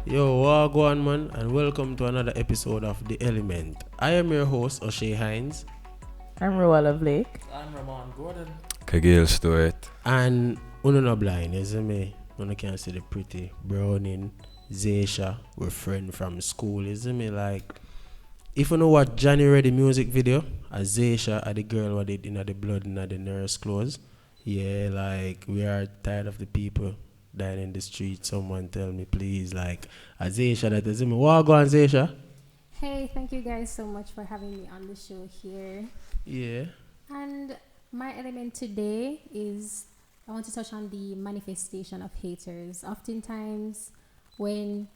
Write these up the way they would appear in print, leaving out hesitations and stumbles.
Yo, wagwan man, and welcome to another episode of The Element. I am your host, Oshea Hines, I'm Rueyella Blake. I'm Ramon Gordon. Kagale Stewart. and uno no blind, isn't me? Uno can see the pretty Browning, Zaysha, we're friend from school, isn't me? Like, if you know what Johnny Reddy music video, as Zaysha are the girl what did in the blood in the nurse clothes. Yeah, like we are tired of the people dying in the street. Someone tell me please, like Zaysha that is me. Wagwan Zaysha. Hey, thank you guys so much for having me on the show here. Yeah. And my element today is I want to touch on the manifestation of haters. Oftentimes, when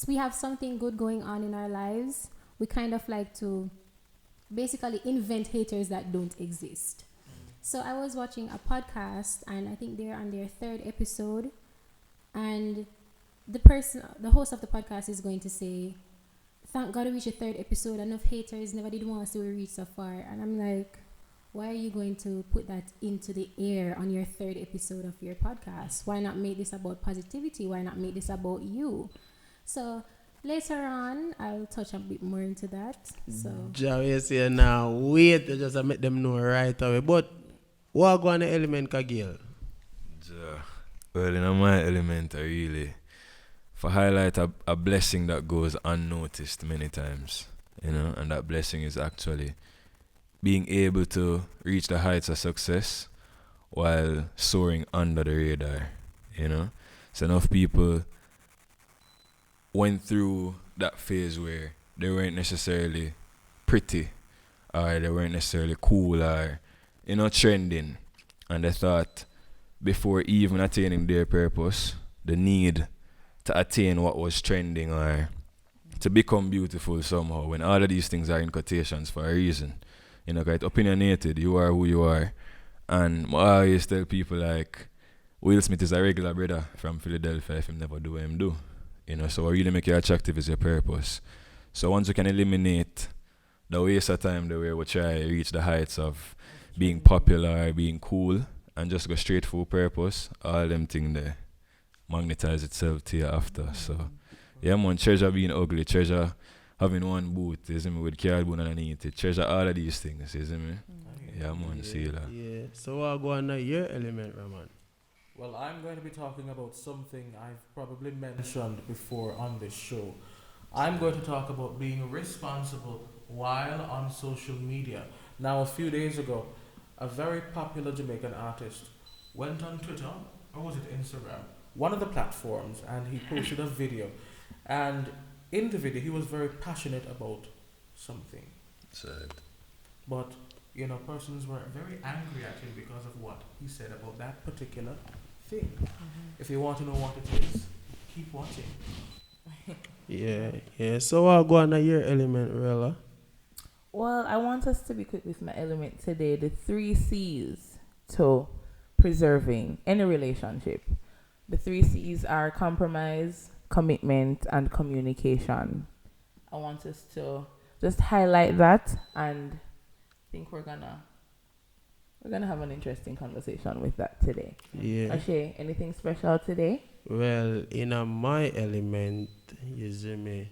we have something good going on in our lives, we kind of like to basically invent haters that don't exist. So I was watching a podcast, and I think they're on their third episode, and the host of the podcast is going to say, "Thank God we reached the third episode. Enough haters never did want us to reach so far." And I'm like, why are you going to put that into the air on your third episode of your podcast? Why not make this about positivity? Why not make this about you? So later on, I'll touch a bit more into that. So Javi say now, wait, to just make them know right away. But what go on the element Kagale? Well, in my element, I really for highlight a blessing that goes unnoticed many times, and that blessing is actually being able to reach the heights of success while soaring under the radar. So enough people went through that phase where they weren't necessarily pretty or they weren't necessarily cool or trending, and they thought before even attaining their purpose the need to attain what was trending or to become beautiful somehow, when all of these things are in quotations for a reason. Quite opinionated, you are who you are. And I always tell people like Will Smith is a regular brother from Philadelphia if him never do what him do. So what really make you attractive is your purpose. So once you can eliminate the waste of time the way we try to reach the heights of being popular, being cool, and just go straight for purpose, all them things there magnetize itself to you after. So yeah man, treasure being ugly, treasure having one boot, isn't me, with cardboard underneath it, treasure all of these things, isn't me? Yeah man, see you later. Yeah. So what go on your element, Ramon? Well, I'm going to be talking about something I've probably mentioned before on this show. I'm going to talk about being responsible while on social media. Now, a few days ago, a very popular Jamaican artist went on Twitter, or was it Instagram? One of the platforms, and he posted a video. And in the video, he was very passionate about something. Sad. But, persons were very angry at him because of what he said about that particular thing. If you want to know what it is, keep watching. Yeah. So what go on your element, Rueyella? Well, I want us to be quick with my element today. The 3 C's to preserving any relationship. The 3 C's are compromise, commitment, and communication. I want us to just highlight that, and I think we're gonna have an interesting conversation with that today. Yeah. Oshea, anything special today? Well, in my element, you see me,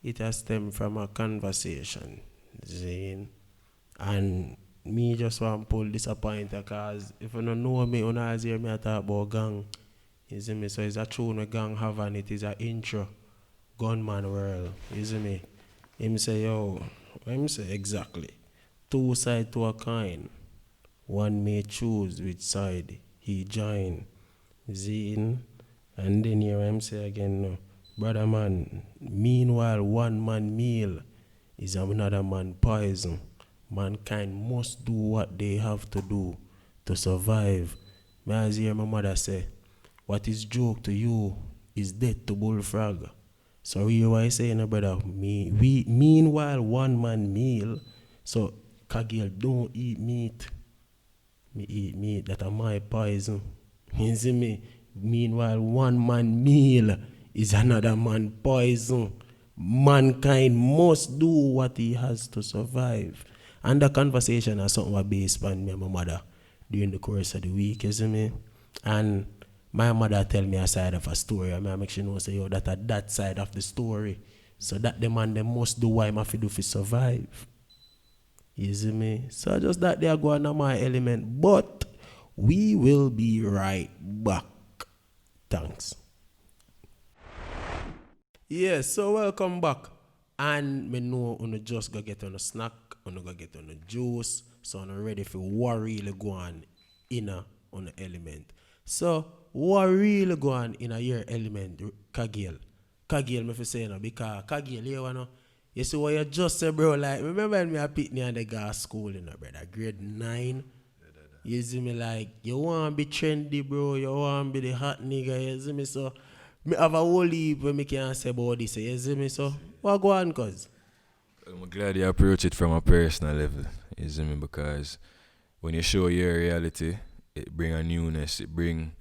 it has stemmed from a conversation, Zane. And me just want to pull disappointed because if you don't know me, you don't hear me talk about gang. You see me? So it's a tune we gang have, and it is an intro. Gunman world. You see me? Him say, yo, what him say exactly? 2 sides to a coin. One may choose which side he join. Zine. And then here him say again, no. Brother man, meanwhile one man meal is another man poison. Mankind must do what they have to do to survive. May I hear my mother say, what is joke to you is death to bullfrog. So you why saying, brother, meanwhile one man meal. So Kagale don't eat meat. Me eat meat, that are my poison. You see me? Meanwhile one man meal is another man poison. Mankind must do what he has to survive. And the conversation is something based on me and my mother during the course of the week, you see me? And my mother tell me a side of a story, I make sure know say yo that side of the story. So that the man them must do why I fi do fi survive. You see me? So just that they are going on my element. But we will be right back. Thanks. Yeah, so welcome back. And me know you just go get on a snack, you go get on a juice, so I'm ready for what really go on in on the element. So what really go on in your element, Kagale? Kagale, me fi say no, because Kagale, you see what you just said, bro, like, remember when me a pick me and the guy school, brother, grade 9? You see me, like, you want to be trendy, bro, you want to be the hot nigga, you see me, so, me have a whole heap when me can say about this, you see me, so, what go on, cuz? I'm glad you approach it from a personal level, you see me, because when you show your reality, it bring a newness, it bring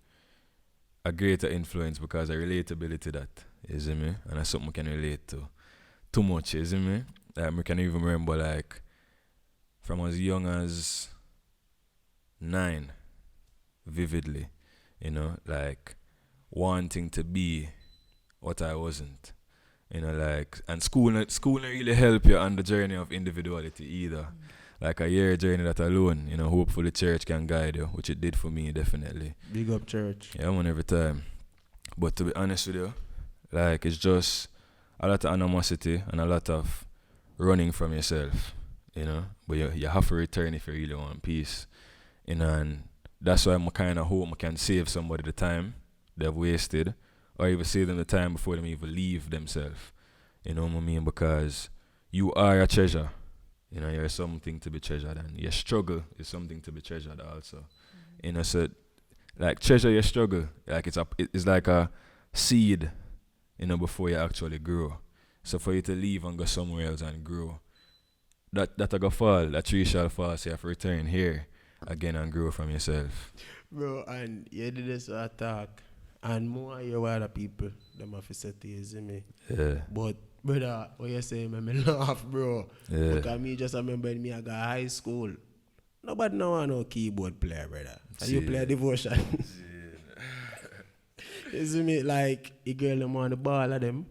a greater influence because of relatability that, you see me, and that's something I can relate to. Too much, you see me? Like, I can even remember, like, from as young as 9, vividly, like, wanting to be what I wasn't. Like, and school not really help you on the journey of individuality either. Like a year journey that alone, hopefully church can guide you, which it did for me, definitely. Big up church. Yeah, I'm on every time. But to be honest with you, like, it's just a lot of animosity and a lot of running from yourself, But you have to return if you really want peace, And that's why I'm kind of hope I can save somebody the time they've wasted, or even save them the time before them even leave themselves. You know what I mean? Because you are a treasure. You're something to be treasured, and your struggle is something to be treasured also. So like treasure your struggle. Like it's like a seed, before you actually grow. So for you to leave and go somewhere else and grow, that I go fall, that tree shall fall, so you have to return here again and grow from yourself. Bro, and you did this attack, and more you other people, them have to say to you, see me. Yeah. But, brother, what you say, me laugh, bro. Yeah. Because me just remember me, I got high school. Nobody know I no keyboard player, brother. And you play devotion. You see me, like, the girl them on the ball of them,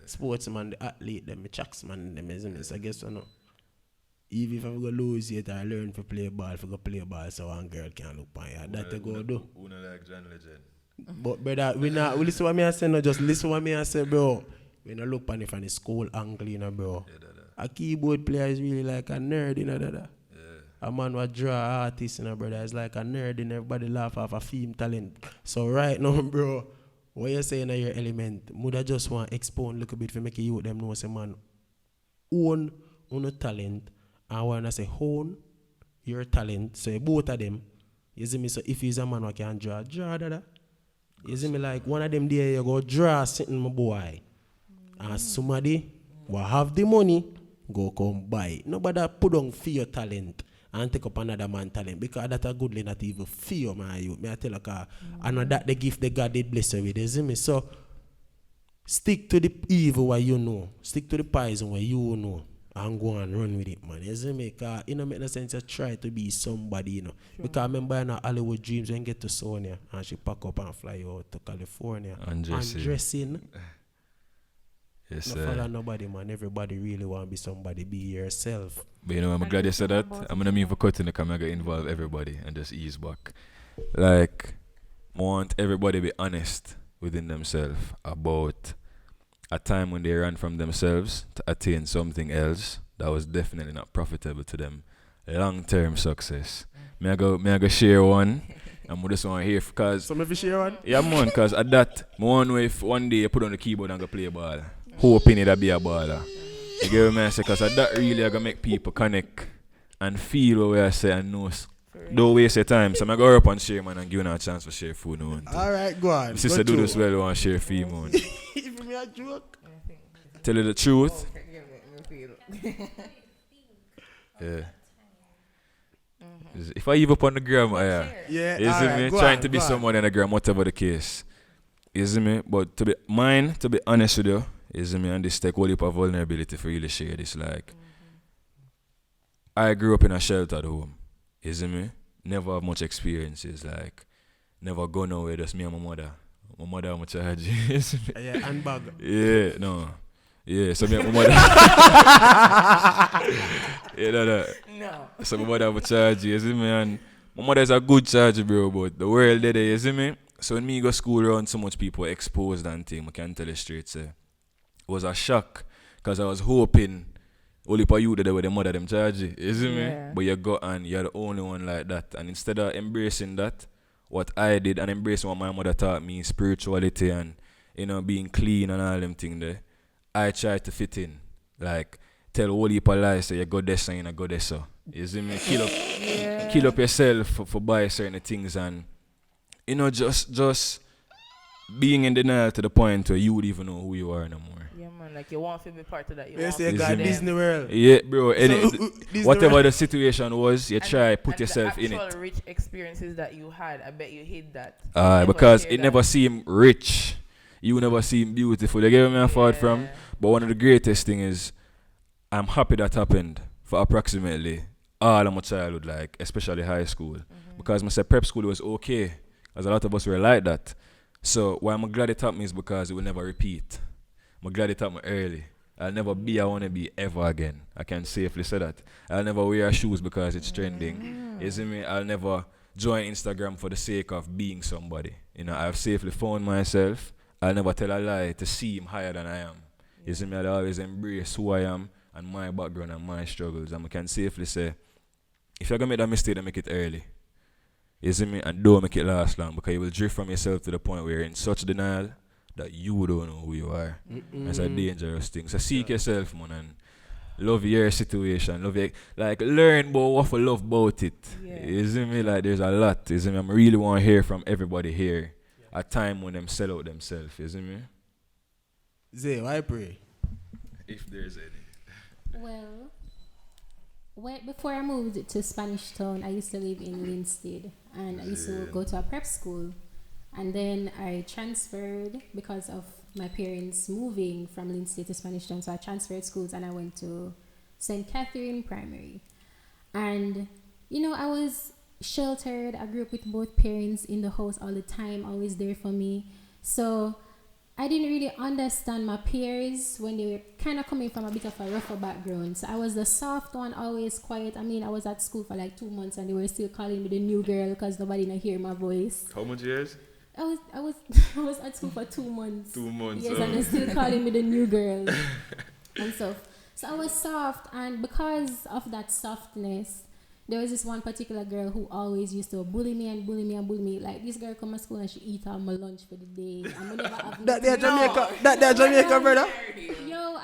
sportsman, the athlete, them, the tracksman, them, you see me. So I guess, even if I go lose it, I learn to play ball, so one girl can look on you. That I go do. Una like John Legend. But brother, we listen what me I say, no, just listen what me I say, bro. We not look on it from the school angle, bro. Yeah, A keyboard player is really like a nerd, Yeah. A man who draw artist, brother, is like a nerd, and everybody laugh off a film talent. So right now, bro, what you saying in your element, Muda just want to expound a little bit for make you them know, say, man, own talent, and when I say own your talent, so both of them, you see me, so if he's a man who can draw, dada. You see me, like, one of them there, you go draw something, my boy. And somebody who have the money, go come buy. Nobody put on for your talent and take up another man's talent, because that's a good not even fear, man. You, I tell you, I know that the gift that God did bless you with, you see me? So, stick to the evil what you know. Stick to the poison what you know. And go and run with it, man. You see me? Because it don't make no sense to try to be somebody, Sure. Because I remember in Hollywood Dreams when you get to Sonia and she pack up and fly out to California. Undressing. Yes, no follow nobody, man. Everybody really want to be somebody. Be yourself. But I'm glad you said that. I'm going to mean for cutting the camera, involve everybody and just ease back. Like, I want everybody to be honest within themselves about a time when they ran from themselves to attain something else that was definitely not profitable to them. Long-term success. May I go share one? And I just want to hear, because... So maybe share one? Yeah, man, because at that, I want to know if one day you put on the keyboard and go play ball. Hoping it'll be a baller. You get what I say? Because at that really I going to make people connect and feel what I say and know. Don't waste your time. So I'm going to go up and share, man, and give you a chance to share food. Alright, go on. Sister do this well, you want to share food, man. Even me a joke? Tell you the truth. Yeah. If I even up on the gram, yeah, you see me? Trying to be someone on the gram, whatever the case. You see me? But to be honest with you, you see me? And this take all heap of vulnerability for really share this. Like, I grew up in a sheltered home. You see me? Never have much experiences. Like, never go nowhere, just me and my mother. My mother I'm charge. Yeah, handbag. Yeah, no. Yeah, so me and my mother. Yeah, no. No. So my mother would charge you see me? And my mother is a good charge, bro, but the world there, you see me? So when me go school around so much people exposed and thing, I can tell you straight, say, it was a shock, because I was hoping only for you that with the mother them charge you see me? Yeah. But you go and you're the only one like that. And instead of embracing that, what I did and embracing what my mother taught me, spirituality and, being clean and all them things there, I tried to fit in. Like, tell all people lies, say you go this and you go this so. You see me? Kill up yourself for buy certain things and, just being in denial to the point where you would even know who you are no more. Yeah, man, like you want to be part of that. You You want say to God be Disney World. Yeah, bro. Disney Whatever World. the situation was, you try put yourself in the it. actual rich experiences that you had, I bet you hid that. Because share it that. never seemed rich. You never seem beautiful. You get where I'm forward from? But one of the greatest thing is, I'm happy that happened for approximately all of my childhood, like, especially high school. Because I said prep school was okay, as a lot of us were like that. So why I'm glad it happened is because it will never repeat. I'm glad it happened early. I'll never be I want to be ever again. I can safely say that. I'll never wear shoes because it's trending. You see me? I'll never join Instagram for the sake of being somebody. I've safely found myself. I'll never tell a lie to seem higher than I am. You see me? I'll always embrace who I am and my background and my struggles. And I can safely say, if you're going to make that mistake, then make it early. You see me? And don't make it last long, because you will drift from yourself to the point where you're in such denial that you don't know who you are. That's a dangerous thing. So seek yourself, man, and love your situation. Learn about what for love about it. Yeah. You see me? Like, there's a lot. You see me? I really want to hear from everybody here. A time when them sell out themselves. You see me? Zay, why pray? If there's any. Well, before I moved to Spanish Town, I used to live in Linstead, and I used to go to a prep school. And then I transferred because of my parents moving from Linstead to Spanish Town. So I transferred schools and I went to St. Catherine Primary. And, I was sheltered. I grew up with both parents in the house all the time, always there for me. So I didn't really understand my peers when they were kind of coming from a bit of a rougher background. So I was the soft one, always quiet. I mean, I was at school for like 2 months and they were still calling me the new girl because nobody didn't hear my voice. How much years? I was at school for 2 months. 2 months. Yes, and they're still calling me the new girl and stuff. So I was soft, and because of that softness, there was this one particular girl who always used to bully me. Like, this girl come to school and she eat all my lunch for the day. And we never have That there Jamaica, brother. Yo,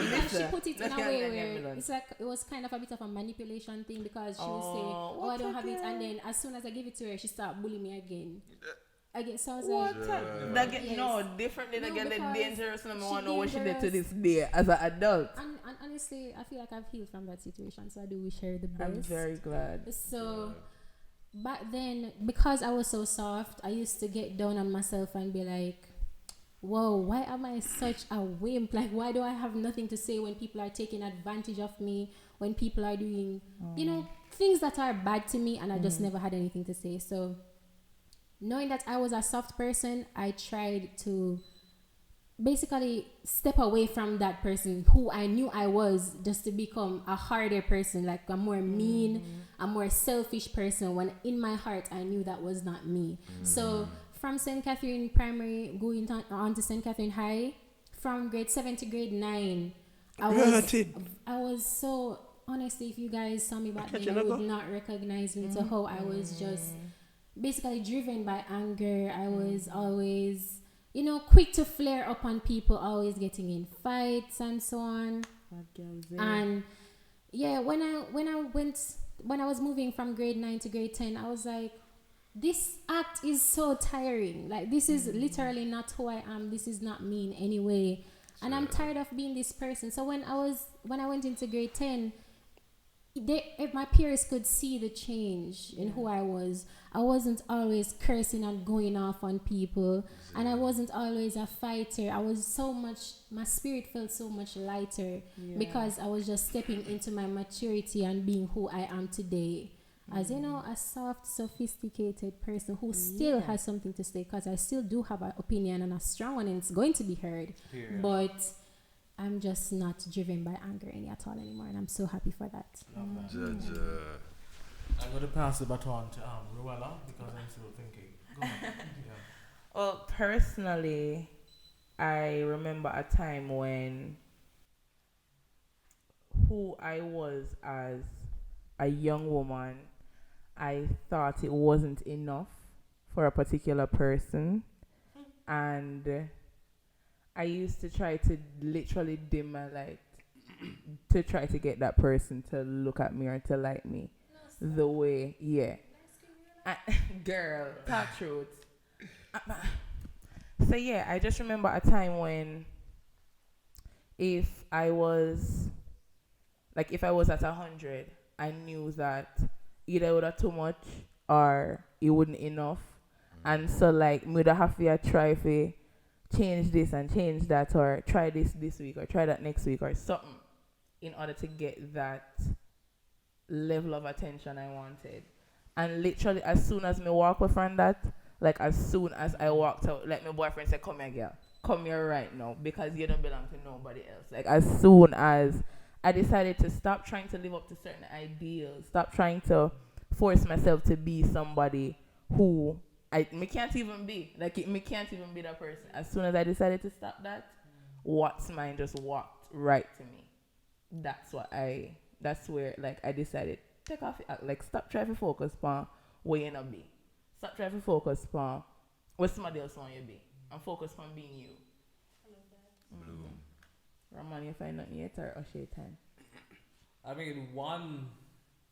listen. she put it in a way where it's like it was kind of a bit of a manipulation thing, because she would say, I don't have it, and then as soon as I give it to her, she start bullying me again. So I was like, Different than again, the because dangerous, and I want to know what she did dangerous. to this day as an adult. and honestly, I feel like I've healed from that situation, so I do wish her the best. I'm very glad. So back then, because I was so soft, I used to get down on myself and be like, whoa, why am I such a wimp? Like, why do I have nothing to say when people are taking advantage of me, when people are doing, things that are bad to me, and I just never had anything to say. So knowing that I was a soft person, I tried to basically step away from that person who I knew I was, just to become a harder person, like a more mean, a more selfish person, when in my heart I knew that was not me. So from St. Catherine Primary going on to St. Catherine High, from grade 7 to grade 9, I was so, honestly, if you guys saw me back then, you would not recognize me to how I was just basically driven by anger. I was always, quick to flare up on people, always getting in fights and so on. And yeah, when I was moving from grade 9 to grade 10, I was like, this act is so tiring. Like, this is literally not who I am. This is not me in any way. And I'm tired of being this person. So when I went into grade 10, my peers could see the change in who I was. I wasn't always cursing and going off on people, and I wasn't always a fighter. My spirit felt so much lighter because I was just stepping into my maturity and being who I am today. as a soft, sophisticated person who still has something to say, because I still do have an opinion and a strong one, and it's going to be heard. But I'm just not driven by anger at all anymore, and I'm so happy for that. Judge, I'm going to pass the baton to Rueyella because I'm still thinking. Go on. Well, personally, I remember a time when who I was as a young woman, I thought it wasn't enough for a particular person, and I used to try to literally dim my light to try to get that person to look at me or to like me the way, girl, talk truth. So yeah, I just remember a time when if I was at 100, I knew that either it would have too much or it wouldn't enough. And so like me would have to try to change this and change that, or try this week or try that next week or something, in order to get that level of attention I wanted. And literally as soon as me walk away from that, like as soon as I walked out, like my boyfriend said, "Come here, girl. Come here right now, because you don't belong to nobody else." Like as soon as I decided to stop trying to live up to certain ideals, stop trying to force myself to be somebody who me can't even be. Me can't even be that person. As soon as I decided to stop that, what's mine just walked right to me. That's where like I decided, take off, like stop trying to focus on where you not be. Stop trying to focus on what somebody else want you to be, and focus on being you. I love that. Bloom. Ramon, you find nothing yet, or Oshea time? I mean, one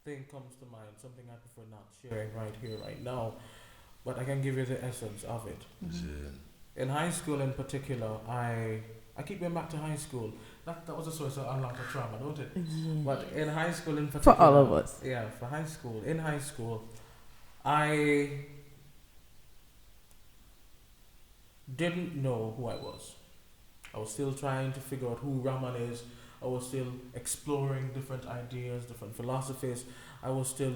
thing comes to mind, something I prefer not sharing right here, right now, but I can give you the essence of it. In high school in particular, I keep going back to high school. That was a source of unlocked trauma, don't it? But in high school in particular, For all of us. Yeah, for high school. In high school, I didn't know who I was. I was still trying to figure out who Ramon is. I was still exploring different ideas, different philosophies. I was still,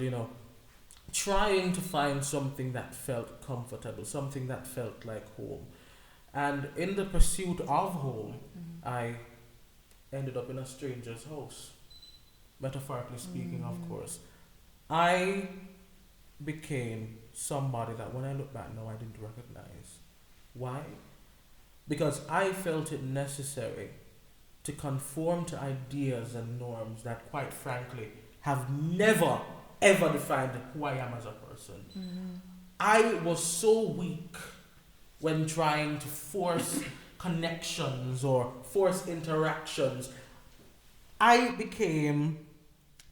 trying to find something that felt comfortable, something that felt like home. And in the pursuit of home, I ended up in a stranger's house. Metaphorically speaking, of course. I became somebody that when I look back now, I didn't recognize. Why? Because I felt it necessary to conform to ideas and norms that, quite frankly, have never, ever defined who I am as a person. I was so weak when trying to force connections or force interactions. I became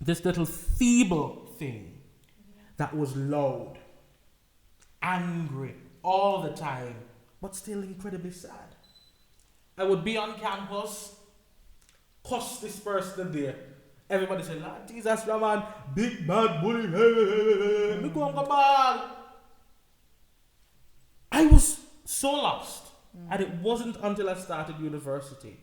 this little feeble thing that was loud, angry all the time, but still incredibly sad. I would be on campus, cuss this person there. Everybody said, "Lord Jesus, Ramon, big bad bully, hey, look on the ball." I was so lost. And it wasn't until I started university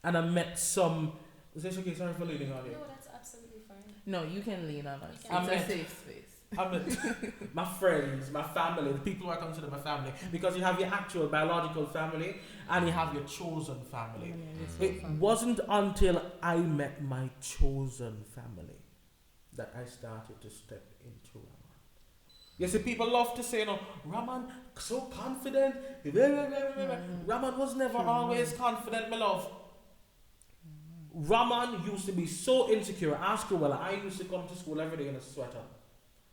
and I met some... Is this okay? Sorry for leaning on you. No, that's absolutely fine. No, you can lean on us. You It's can. a safe space. I met my friends, my family, the people who I consider my family, because you have your actual biological family and you have your chosen family. It wasn't until I met my chosen family that I started to step into Ramon. You see, people love to say, Ramon, so confident. Ramon was never always confident, my love. Ramon used to be so insecure. Ask Rueyella, I used to come to school every day in a sweater.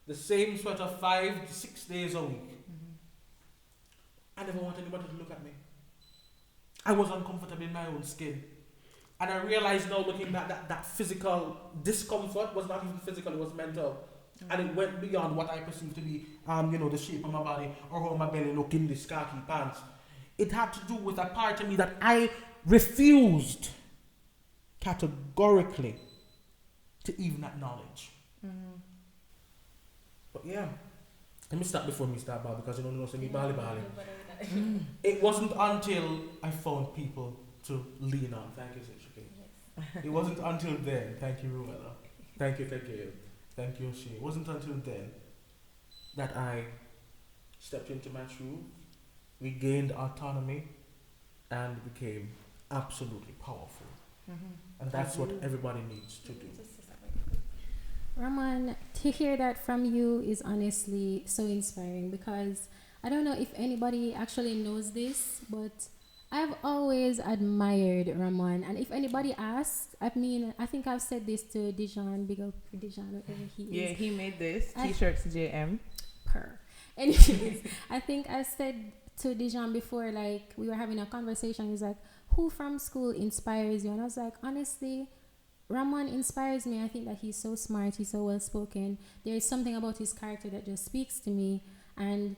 The same sweater 5 to 6 days a week. I never wanted anybody to look at me. I was uncomfortable in my own skin. And I realized now, looking back, that physical discomfort was not even physical, it was mental. And it went beyond what I perceived to be, the shape of my body or how my belly looked in this khaki pants. It had to do with a part of me that I refused categorically to even acknowledge. But yeah, let me start before me start, Bob, because you don't know me bali. It wasn't until I found people to lean on. Thank you, Sishiki. It wasn't until then. Thank you, Rueyella. Thank you. Thank you, Oshea. It wasn't until then that I stepped into my truth, regained autonomy, and became absolutely powerful. And that's what everybody needs to do. Ramon, to hear that from you is honestly so inspiring because I don't know if anybody actually knows this, but I've always admired Ramon. And if anybody asks, I mean, I think I've said this to Dijon, big up Dijon, whatever he is. Yeah, he made this t-shirts JM. Per. Anyways, I think I said to Dijon before, like, we were having a conversation. He was like, who from school inspires you? And I was like, honestly, Ramon inspires me. I think that he's so smart, he's so well spoken. There is something about his character that just speaks to me. And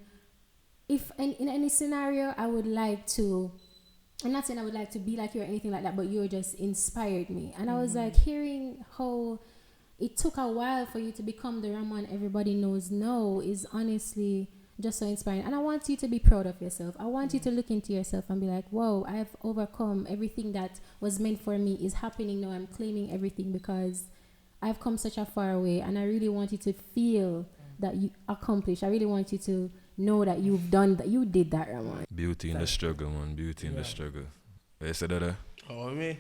if in any scenario, I would like to, I'm not saying I would like to be like you or anything like that, but you just inspired me. And I was like, hearing how it took a while for you to become the Ramon everybody knows now is honestly just so inspiring. And I want you to be proud of yourself. I want you to look into yourself and be like, whoa, I've overcome everything that was meant for me is happening now. I'm claiming everything because I've come such a far way. And I really want you to feel that you accomplished. I really want you to know that you've done that. You did that, Ramon. Beauty in the struggle, man. Beauty in the struggle. You said that? Oh, me?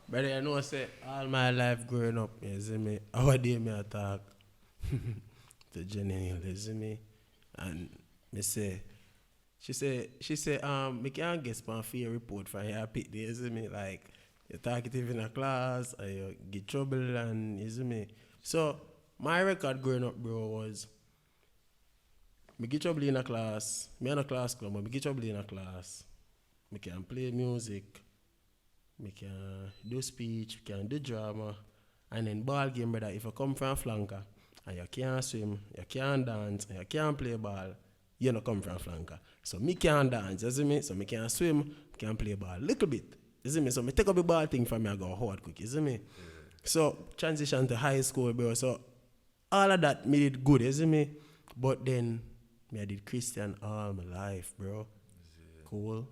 Brother, I know I say all my life growing up, you see me, our day me attack to Jenny Hill, you see me? And me say, she say, me can't guess my fear report from your pick there, you see me? Like, you're talkative in a class, or you get trouble, and you see me? So, my record growing up, bro, was me get trouble in a class, me in a class club, but me get trouble in a class, me can play music, me can do speech, me can do drama, and then ball game, brother, if you come from flanker, and you can't swim, you can't dance, and you can't play ball, you don't come from flanker. So me can't dance, you see me? So me can't swim, me can't play ball, little bit, you see me? So me take up the ball thing from me, I go hard quick, you see me? So transition to high school, bro, so all of that made it good, you see me? But then, me I did Christian all my life, bro. Cool.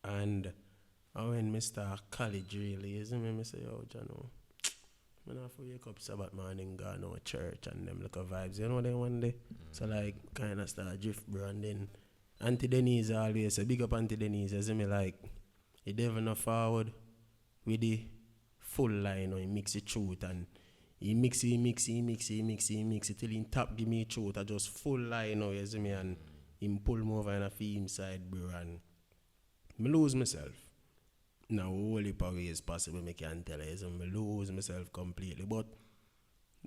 And when I start college, really, you see me, I say, yo, Jano, I have to wake up Sabbath morning, go to church, and them look at vibes, you know, then one day. So, like, kind of start drift, bro, and then Auntie Denise always say, big up Auntie Denise, you see me, like, he never not forward with the full line, or he mix it truth, and he mix it till he tap give me truth, I just full line, you see me, and him pull me over and I feel him side, bro, and I lose myself. Now, all the ways possible, I can tell you, I lose myself completely. But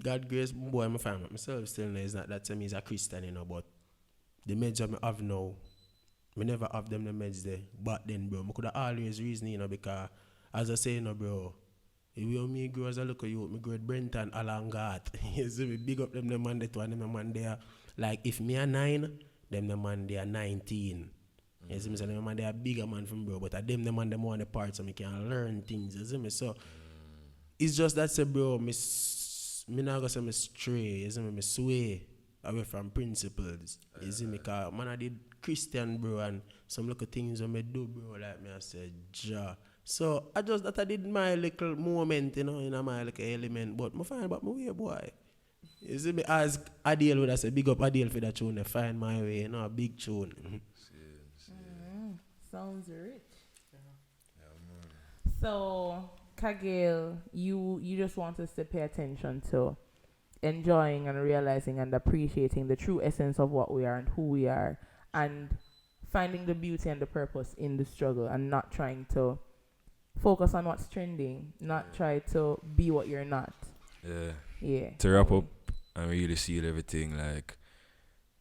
God grace, boy, I find myself still now. It's not that to me is a Christian, you know, but the meds I have now, I never have them the meds there. But then, bro, I could have always reason, you know, because as I say, you know, bro, if you me grow as a look at you, me grow at Brenton, Alangat. You see me big up them the man that one, them the man there. Like, if me are 9, them the man they are 19. You see me, so them man they are bigger man from bro, but at them the man them want the parts so me can learn things, you see me? So, it's just that say, bro, me not gonna say me stray, you see me sway away from principles, you see me, cause man I did Christian, bro, and some little things when me do, bro, like me I said, ja. So, I did my little moment, you know, in my little element, but I find about my way, boy. You see me, as Adele would have said, big up Adele for that tune, find my way, you know, a big tune. Sounds rich. So, Kagale, you just want us to pay attention to enjoying and realizing and appreciating the true essence of what we are and who we are, and finding the beauty and the purpose in the struggle, and not trying to focus on what's trending, not try to be what you're not. Yeah. To wrap up and really seal everything, like,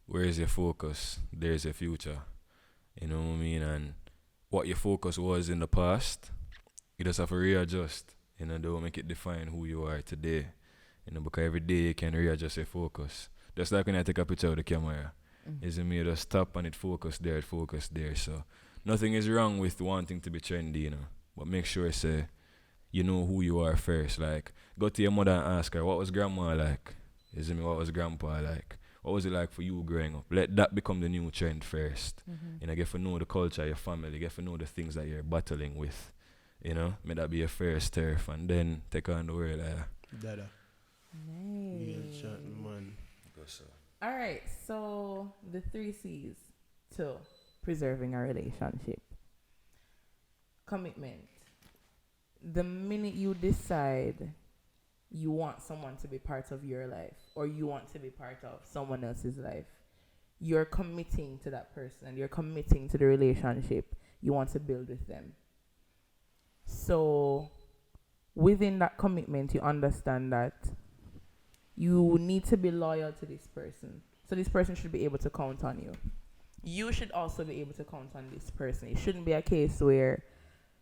where is your focus? There's your future. You know what I mean? And what your focus was in the past, you just have to readjust. You know, don't make it define who you are today. You know, because every day you can readjust your focus. Just like when I take a picture of the camera. You see me, just stop and it focus there. So nothing is wrong with wanting to be trendy, you know. But make sure say you know who you are first. Like, go to your mother and ask her, what was grandma like? You see me, what was grandpa like? What was it like for you growing up? Let that become the new trend first. You know, get to know the culture of your family, get to know the things that you're battling with. You know, may that be your first turf, and then take on the world. Dada. Real Nice. chat, man. Go so. All right, so the 3 C's to preserving a relationship. Commitment. The minute you decide you want someone to be part of your life or you want to be part of someone else's life, you're committing to that person. You're committing to the relationship you want to build with them. So within that commitment, you understand that you need to be loyal to this person. So this person should be able to count on you. You should also be able to count on this person. It shouldn't be a case where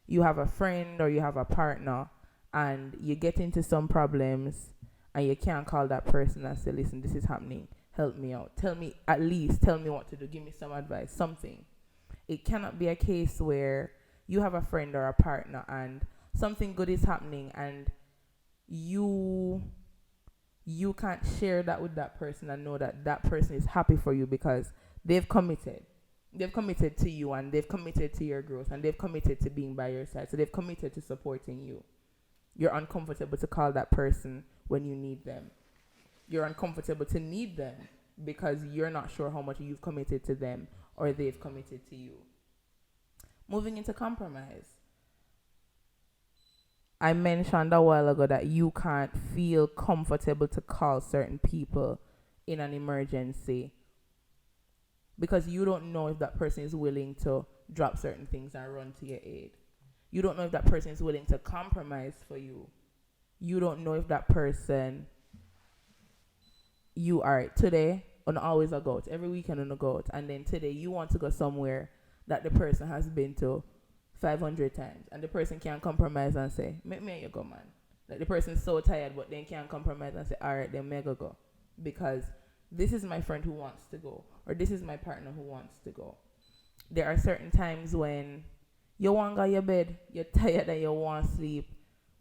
you have a friend or you have a partner and you get into some problems and you can't call that person and say, listen, this is happening. Help me out. Tell me what to do. Give me some advice, something. It cannot be a case where you have a friend or a partner and something good is happening and you can't share that with that person and know that that person is happy for you because they've committed. They've committed to you and they've committed to your growth and they've committed to being by your side. So they've committed to supporting you. You're uncomfortable to call that person when you need them. You're uncomfortable to need them because you're not sure how much you've committed to them or they've committed to you. Moving into compromise. I mentioned a while ago that you can't feel comfortable to call certain people in an emergency because you don't know if that person is willing to drop certain things and run to your aid. You don't know if that person is willing to compromise for you. You don't know if that person, you are today on always a go out, every weekend on a go out, and then today you want to go somewhere that the person has been to 500 times, and the person can't compromise and say, make me and you go, man. Like the person's so tired, but then can't compromise and say, all right, then mega go. Because this is my friend who wants to go, or this is my partner who wants to go. There are certain times when you want to go to your bed, you're tired and you want to sleep,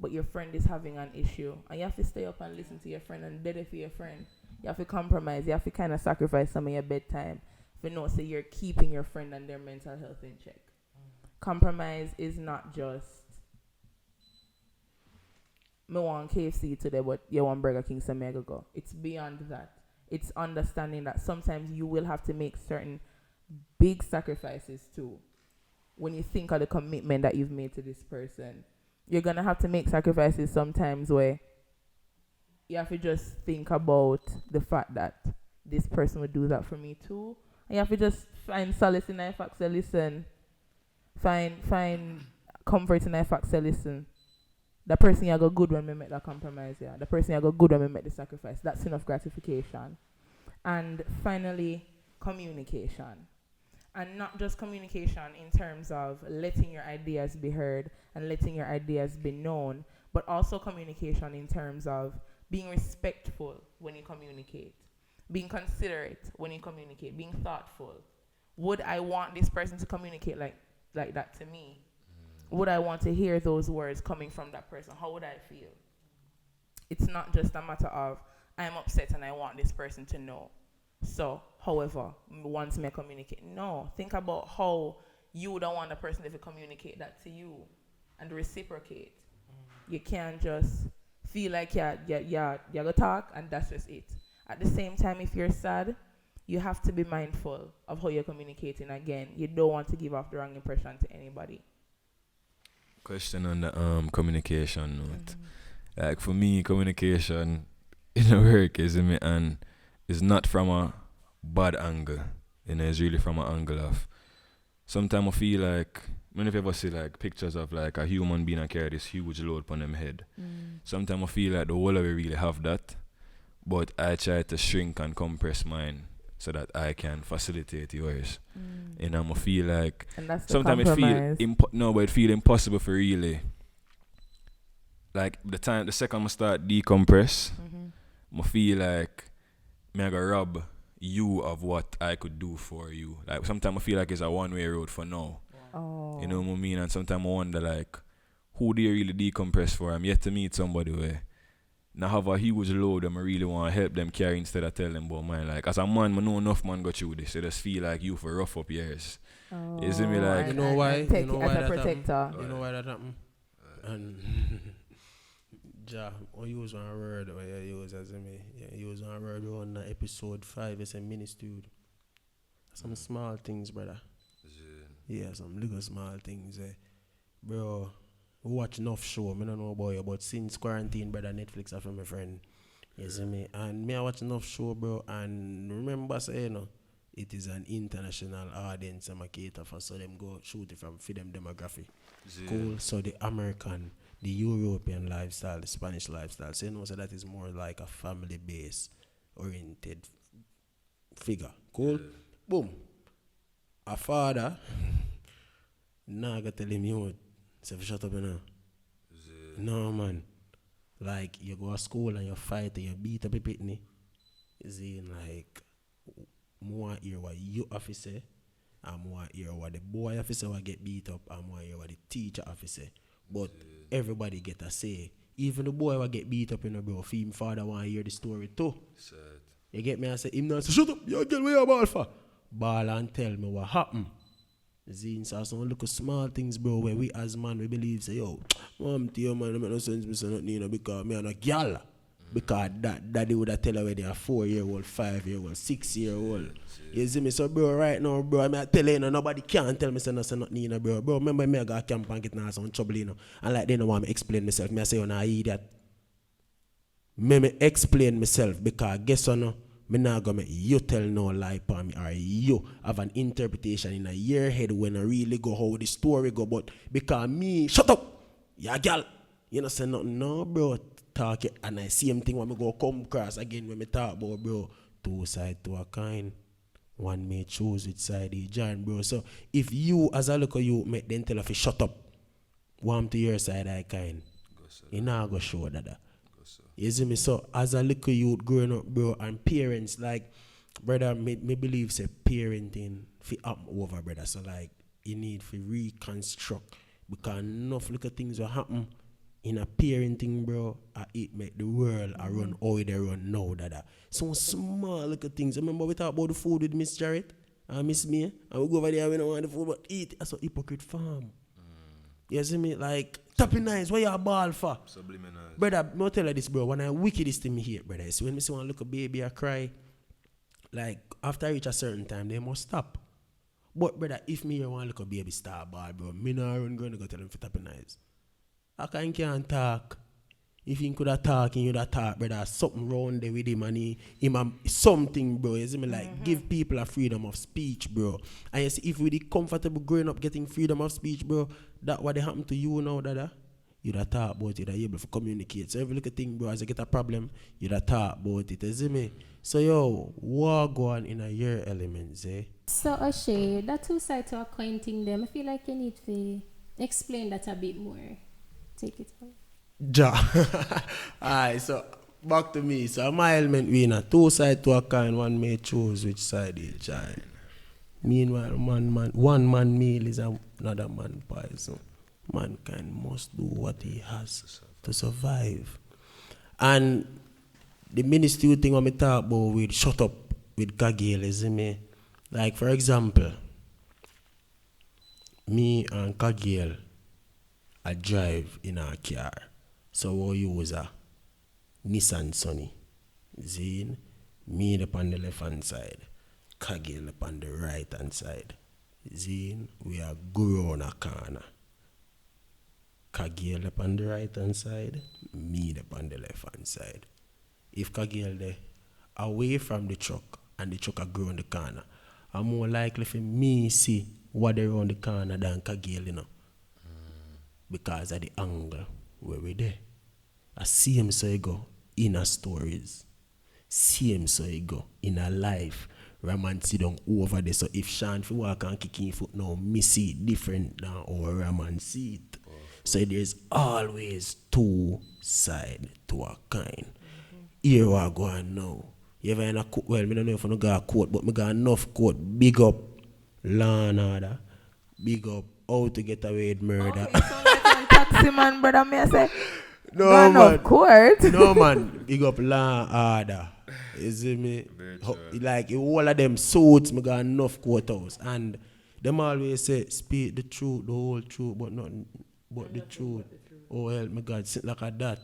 but your friend is having an issue, and you have to stay up and listen to your friend and dead for your friend. You have to compromise. You have to kind of sacrifice some of your bedtime for no, so you're keeping your friend and their mental health in check. Compromise is not just me want KFC today, but you want Burger King, so me go. It's beyond that. It's understanding that sometimes you will have to make certain big sacrifices too. When you think of the commitment that you've made to this person, you're gonna have to make sacrifices sometimes where you have to just think about the fact that this person would do that for me too. And you have to just find solace in the fact, say, listen, find comfort in the fact, say, listen, the person you go good when we make that compromise, yeah. The person you go good when we make the sacrifice. That's enough gratification. And finally, communication. And not just communication in terms of letting your ideas be heard and letting your ideas be known, but also communication in terms of being respectful when you communicate, being considerate when you communicate, being thoughtful. Would I want this person to communicate like that to me? Would I want to hear those words coming from that person? How would I feel? It's not just a matter of I'm upset and I want this person to know. So, however, once me communicate. No, think about how you don't want the person to communicate that to you and reciprocate. You can't just feel like you're gonna talk and that's just it. At the same time, if you're sad, you have to be mindful of how you're communicating. Again, you don't want to give off the wrong impression to anybody. Question on the communication note. Like for me, communication in a work is not from a bad angle. It's really from an angle of sometimes I feel like many of you ever see like pictures of like a human being carry this huge load on them head. Sometimes I feel like the whole of it really have that, but I try to shrink and compress mine so that I can facilitate yours. And I feel like sometimes it feel it feel impossible for really like the second I start decompress, I feel like I gotta rob you of what I could do for you. Like sometimes I feel like it's a one-way road for now. Oh. You know what I mean? And sometimes I wonder like who do you really decompress for? I'm yet to meet somebody where now have a huge load and I really want to help them carry instead of tell them about mine. Like as a man, I know enough man go through this. I just feel like you for rough up yours. Oh. You see me like You know why? Take You know it why as a that protector. You know why that happened? And Ja, I use one word or you use as me. You use one word on episode 5. It's a ministry. Some small things, brother. Yeah, some little small things. Bro, we watch enough show. I don't know about you, but since quarantine, brother, Netflix are from my friend. You see me? And me, I watch enough show, bro. And remember, say, it is an international audience I'm a cater for, so them go shoot it from for them demographic. Cool. So the American, the European lifestyle, the Spanish lifestyle. So so that is more like a family base oriented figure. Cool. Boom. A father, nah, I got tell him you say shut up now. No man. Like you go to school and you fight and you beat up a pitney. Is in like more hear what you have to say, and more hear what the boy have to say what get beat up, and more hear what the teacher have to say. But everybody get a say. Even the boy will get beat up, bro. Him father want to hear the story too. Sad. You get me? I say, him not say, shut up, you girl, where you ball for? Ball and tell me what happened. Zine, so some little small things, bro, where we as man, we believe, say, yo, mom, to your man, it make no sense, me say nothing, because me and a girl. Because daddy would have tell her where they are 4-year-old, 5-year-old, 6-year-old. You see me? So, bro, right now, bro, I tell you, nobody can tell me say nothing, bro. Bro, remember me, I got a camp and get some trouble, and like they don't want me explain myself. Me I say, I idiot. Me explain myself, because guess what, no? Me not gonna make you tell no lie for me, or you have an interpretation in your head when I really go how the story go, but because me, shut up, yeah, girl, you know say nothing, no, bro. Talk it, and I see him thing when me go come across again when me talk about, bro, two sides to a coin. One may choose which side he join, bro. So if you as a look at you make them tell you shut up, warm to your side I kind, you not go show that. You see me? So as a little youth growing up, bro, and parents, like, brother, me believe say parenting fi up over, brother. So like you need to reconstruct, because enough little things will happen in a parenting, bro, it make the world run how they run now, dada. Some small little things. Remember we talk about the food with Miss Jarrett and Miss Mia, and we go over there, we don't want the food, but eat. That's a hypocrite farm. You see me? Like, tapping nice, what you a ball for? Subliminal. Brother, me tell you this, bro, when I wickedest thing me here, brother, is when me see one little baby I cry, like, after I reach a certain time, they must stop. But, brother, if me hear one little baby star ball, bro, me not run going to go tell him for tapping nice. I can't talk. If he could have talked, he would have talked, brother. Something wrong there with him, and him something, bro. You see me? Like, give people a freedom of speech, bro. And you see, if we be comfortable growing up getting freedom of speech, bro, that what they happen to you now, dada. You'd have talk about it, you'd able to communicate. So every little thing, bro, as you get a problem, you'd have talk about it. You see me? So, yo, what go on in a year elements, eh? So, Oshea, that two sides to a coin thing, them, I feel like you need to explain that a bit more. Take it out. Ja. Alright, so back to me. So my element winner, two sides to a coin, one may choose which side he join. Meanwhile, one man meal is another man pie. So mankind must do what he has to survive. And the ministry thing when me talk about with shut up with Kagale, is me. Like for example, me and Kagale I drive in our car. So we use a Nissan Sunny. Zine, me upon the left hand side, Kagale upon the right hand side. Zine, we are go on a corner. Kagale upon the right hand side, me upon the left hand side. If Kagale there away from the truck and the truck are grow on the corner, I'm more likely for me see what they around the corner than Kagale, you know. Because of the angle where we there. I see him so he go in our stories. See him so he go in our life. Ramon sit down over there. So if Sean fi walk and kick in foot now, me see it different than how Ramon see it. So there's always two sides to a coin. Here we are going now. You ever in a court? Well, I don't know if I got a court, but I got enough court. Big up law and order. Big up how to get away with murder. Okay, so like taxi man, brother, me I say, no man, man, of course. no man, big up law and order. You see me? Like all of them suits, me got enough courthouse, and them always say speak the truth, the whole truth, but nothing but the truth. Oh hell, my God, sit like a that.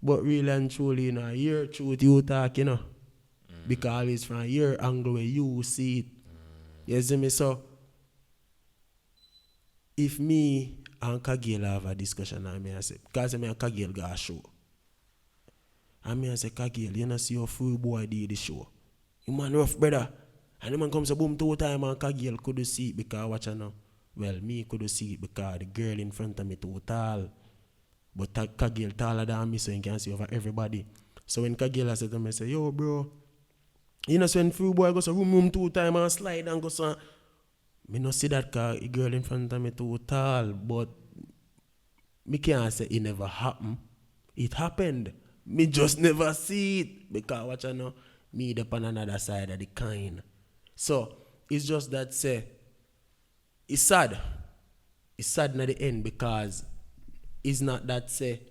But really and truly, you know, your truth you talk, you know. Because it's from your angle where you see it. You see me? So, if me and Kagale have a discussion, I say, because I and Kagale got a show. I say, Kagale, you know, see your full boy did the show. You man rough, brother. And the man comes a boom 2 times and Kagale could see it because watch now. Well, me could see it because the girl in front of me too tall. But Kagale taller than me, so you can see over everybody. So when Kagale said to me, I say, yo, bro, you know, so when full boy goes to room 2 times and slide and goes on. Me no see that because the girl in front of me too tall, but me can't say it never happened. It happened. Me just never see it because watch I know me up on another side of the kind. So it's just that say it's sad. It's sad at the end because it's not that say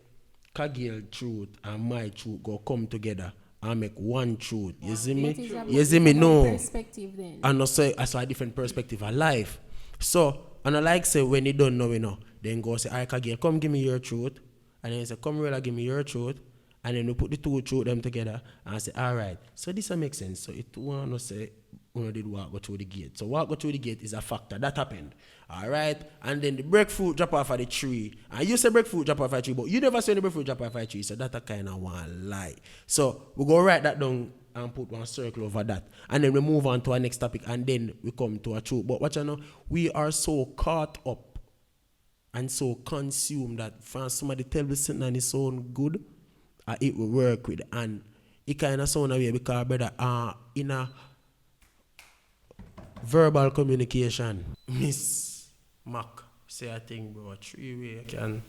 Kagale truth and my truth go come together and make one truth. You see me? You see me? No. Perspective then. And also I saw a different perspective of life. So, and I like say when you don't know, you know, then go say, alright, Kagale, come give me your truth. And then you say, come Rueyella, give me your truth. And then we put the two truth them together and say, alright, so this makes sense. So it wanna say, we did walk go through the gate. So walk go through the gate is a factor. That happened. Alright? And then the breadfruit drop off of the tree. And you say breadfruit drop off of the tree, but you never say the breadfruit drop off of the tree. So that's a kind of one lie. So we go write that down and put one circle over that. And then we move on to our next topic and then we come to a truth. But watch you know, we are so caught up and so consumed that for somebody tell me something and it sound good, it will work with. And it kind of sound away because brother, in a verbal communication, Miss Mac say a thing, bro, 3 way I can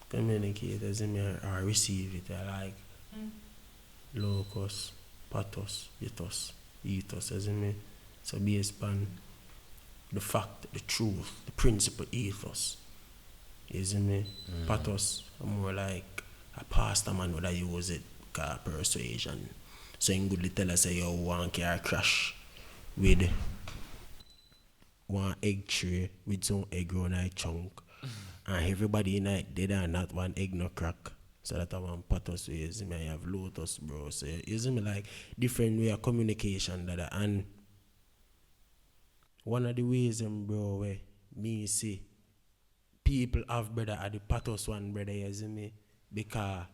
communicate as in me or receive it. I like locus, pathos, ethos, as in me. So based on the fact, the truth, the principle, ethos. You see me? Pathos, more like a pastor man would I use it because persuasion. So in goodly tell us say yo one car crash with one egg tray with some egg on a chunk. And everybody in it dead and not one egg no crack. So that I want pathos way, you see me, I have lotus, bro. So you see me like different way of communication that and one of the ways bro where me see people have brother at the pathos one brother, you see me, because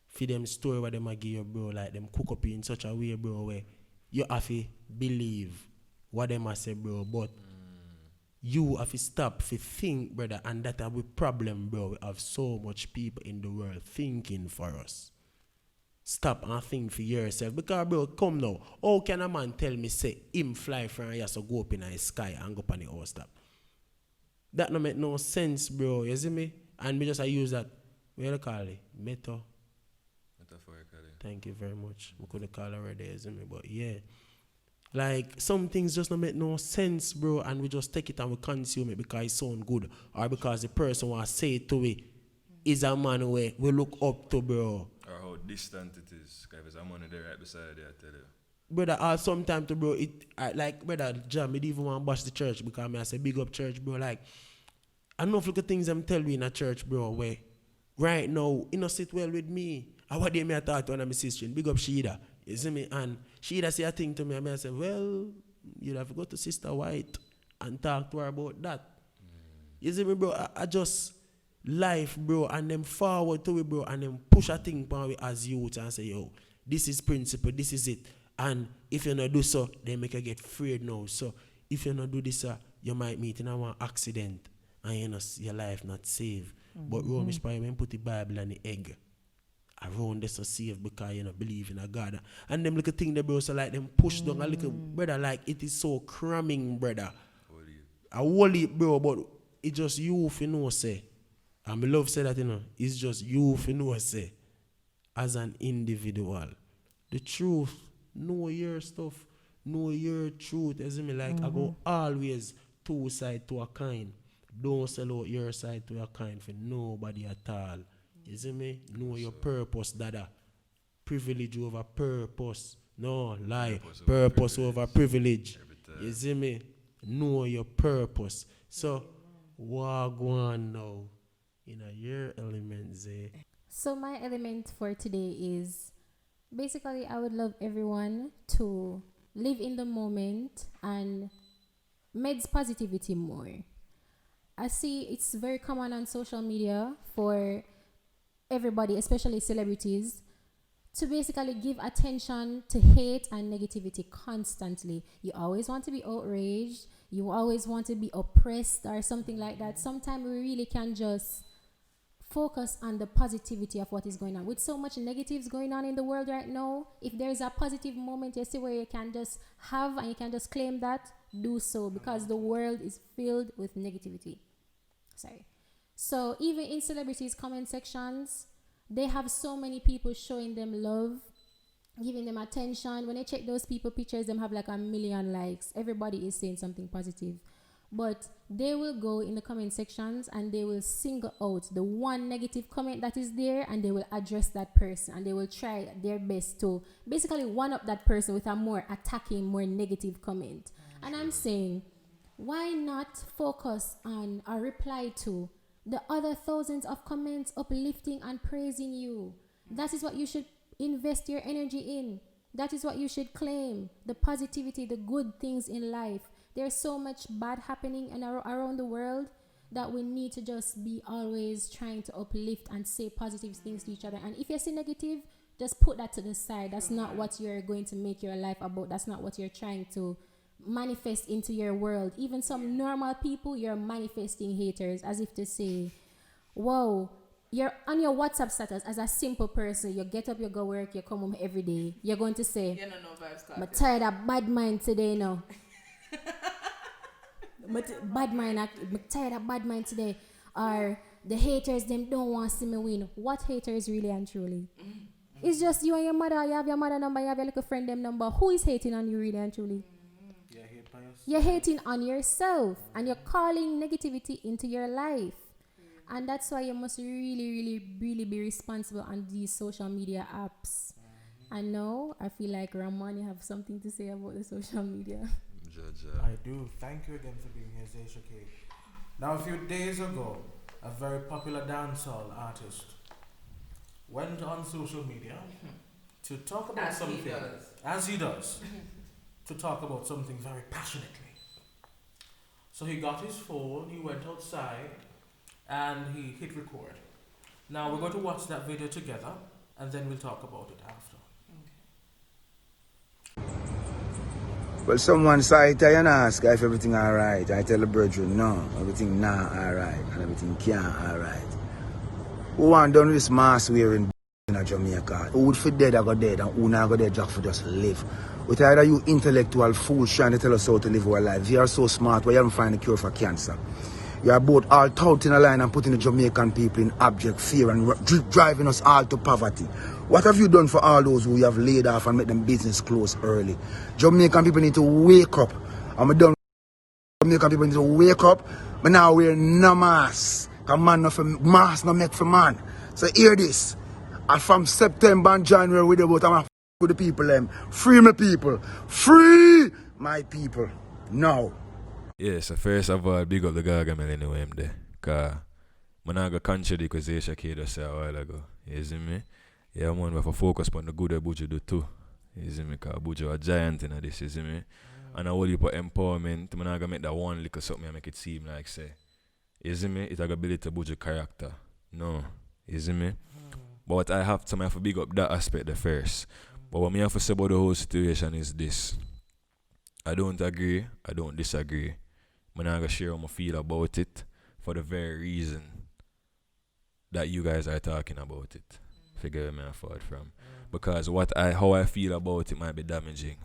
for them story what them a give you, bro, like them cook up in such a way, bro, where you have to believe what them a say, bro, but you have to stop to think, brother, and that a problem, bro. We have so much people in the world thinking for us. Stop and think for yourself. Because, bro, come now. How can a man tell me, say, him fly from here, so go up in the sky and go up on the house top? That no make no sense, bro. You see me? And me just I use that, what do you call it? Metaphorically. Thank you very much. We could have called already, you see me? But yeah. Like, some things just don't make no sense, bro, and we just take it and we consume it because it sound good or because the person who say it to it is a man who we look up to, bro. Or how distant it is, because there's someone there right beside you, I tell you. Brother, sometimes to bro, like, brother, Jam, me even want to bash the church because I say big up church, bro. Like, I know look at things I'm telling you in a church, bro, where right now, it don't sit well with me. I what day me I talk to one of my sisters, big up Sheeda. You see me? And she say a thing to me, and I say, well, you'll have to go to Sister White and talk to her about that. You see me, bro? I just life, bro, and them forward to it, bro, and them push a thing upon me as youth and say, yo, this is principle, this is it. And if you not do so, they make you get afraid now. So if you not do this, you might meet in a one accident and you know, your life not saved. But Rome is probably when put the Bible on the egg. Around this are saved because you know believe in a God. And them little thing they bro so like them push down a little brother like it is so cramming, brother. I holy bro, but it just you if you know say. And me love say that you know, it's just you if you know say as an individual. The truth, know your stuff, know your truth. As me like I go always two side to a kind. Don't sell out your side to a kind for nobody at all. You see me? Know your purpose, dada. Privilege over purpose. No, lie. Purpose over privilege. You see me? Know your purpose. So, what go on now? In a year elements, So my element for today is basically I would love everyone to live in the moment and meds positivity more. I see it's very common on social media for everybody, especially celebrities, to basically give attention to hate and negativity constantly. You always want to be outraged, you always want to be oppressed or something like that. Sometimes we really can just focus on the positivity of what is going on. With so much negatives going on in the world right now, if there is a positive moment you see where you can just have and you can just claim that, do so, because the world is filled with negativity. Sorry. So even in celebrities' comment sections, they have so many people showing them love, giving them attention. When I check those people pictures, them have like 1 million likes. Everybody is saying something positive. But they will go in the comment sections and they will single out the one negative comment that is there, and they will address that person, and they will try their best to basically one up that person with a more attacking, more negative comment. And I'm saying, why not focus on or reply to the other thousands of comments uplifting and praising you? That is what you should invest your energy in. That is what you should claim. The positivity, the good things in life. There's so much bad happening around the world that we need to just be always trying to uplift and say positive things to each other. And if you see negative, just put that to the side. That's not what you're going to make your life about. That's not what you're trying to manifest into your world. Even some normal people, you're manifesting haters, as if to say, whoa, you're on your WhatsApp status as a simple person. You get up, you go work, you come home every day. You're going to say, You don't know vibes, I'm tired of bad mind today now. I'm tired of bad mind today. Or the haters, them don't want to see me win. What haters really and truly? It's just you and your mother. You have your mother number, you have your little friend them number. Who is hating on you really and truly? You're hating on yourself, and you're calling negativity into your life. And that's why you must really be responsible on these social media apps. I know, I feel like Ramon, you have something to say about the social media. I do. Thank you again for being here, Zaisha K. Now, a few days ago, a very popular dancehall artist went on social media to talk about something, as he does, to talk about something very passionately. So he got his phone, he went outside, and he hit record. Now we're going to watch that video together, and then we'll talk about it after. Well, someone saw it and ask if everything alright. I tell the brethren, no, everything not alright, and everything can't alright. Who want done this mask wearing in Jamaica? Who would for dead I go dead, and who not go dead just for just live? With either you intellectual fools trying to tell us how to live our life. You are so smart, why you haven't find a cure for cancer? You are both all out in a line and putting the Jamaican people in abject fear and driving us all to poverty. What have you done for all those who you have laid off and make them business close early? Jamaican people need to wake up. And we done. Jamaican people need to wake up. But now we're no mask. Because man no for mask no make for man. So hear this. And from September and January we about I'm with the people them. Free my people. Free my people. Now. Yeah, so first of all, big up the Kagale anyway, I'm there. Because I'm not going to contradict what Zaisha K just said a while ago. You see me? Yeah, man, we have to focus on the good that Buju do too. You see me? Because Buju a giant in this, you see me? And I will you put empowerment. I'm not going to make that one little something and make it seem like, say, you see me? It's a ability to Buju character. No. You see me? But what I have to big up that aspect the first. But what I have to say about the whole situation is this. I don't agree. I don't disagree. I'm not going to share how I feel about it for the very reason that you guys are talking about it. Figure me forward from. Because how I feel about it might be damaging.